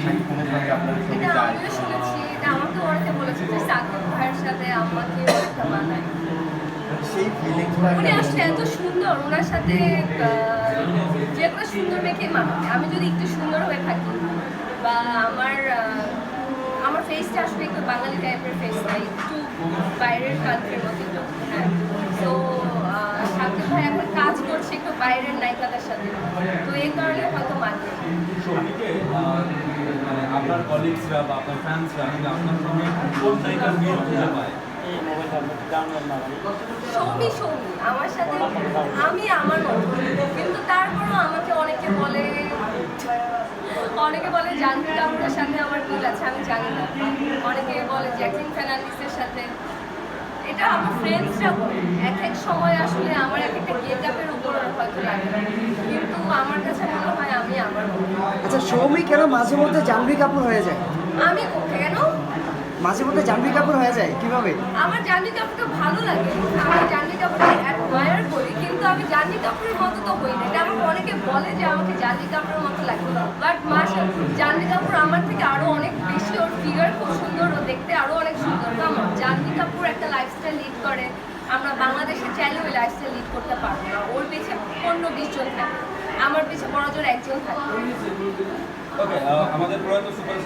শাকিব খানের সঙ্গে আপনার ছবি এটা চাই। আমিও শুনেছি, এটা আমাকে অনেকে বলেছে যে সাকিব ভাইয়ের সাথে আমাকে একটা মানায়। সেই ফিলিংসটা উনি আসলে এত সুন্দর, ওনার সাথে যে কোনো সুন্দর মেয়েকে মানাবে। আমি যদি একটু সুন্দর হয়ে থাকি বা আমার ফেসটা আসলে একটু বাঙালি টাইপের ফেস নাই, একটু বাইরের কান্ট্রির মতো একটু, হ্যাঁ। তো সাকিব ভাই এখন কাজ করছে একটু বাইরের নায়িকাদের সাথে, তো এই কারণে হয়তো মানবে। ছবিতে মানে আপনার কলিগসরা বা আপনার ফ্যান্সরা কিন্তু আপনার সঙ্গে কোন নায়িকার মিল খুঁজে পায়? সৌমি আমার সাথে, আমি আমার মতো, কিন্তু তারপরও আমাকে অনেকে বলে জাহ্নবী কাপুরের সাথে আমার মিল আছে, আমি জানি না। অনেকে বলে জ্যাকলিন ফার্নান্ডিসের সাথে, এটা আমার ফ্রেন্ডসরা বলে। এক এক সময় আসলে আমার এক একটা গেট আপের উপর হয়তো লাগে, কিন্তু আমার কাছে মনে হয় আমি আমার মতো। আচ্ছা, সৌমি কেন মাঝে মধ্যে জাহ্নবী কাপুর হয়ে যায়? আমি কেন মাঝে মধ্যে জাহ্নবী কাপুর হয়ে যায় কিভাবে? আমার জাহ্নবী কাপুরকে ভালো লাগে, আমি জাহ্নবী কাপুরকে অ্যাডমায়ার করি, কিন্তু আমি জাহ্নবী কাপুরের মতো তো হই না। এটা আমাকে অনেকে বলে যে আমাকে জাহ্নবী কাপুরের মতো লাগে, বাট মাশাআল্লাহ জাহ্নবী কাপুর আমার থেকে আরো অনেক বেশি, ওর ফিগার খুব সুন্দর, ও দেখতে আরো অনেক সুন্দর। আমার জাহ্নবী কাপুর একটা লাইফস্টাইল লিড করে, আমরা বাংলাদেশে চাইলে ওই লাইফস্টাইল লিড করতে পারবো না। ওর পিছে 15-20 জন থাকে, আমার পিছে বড় জোর একজন থাকে। ওকে, আমাদের প্রয়াত সুপার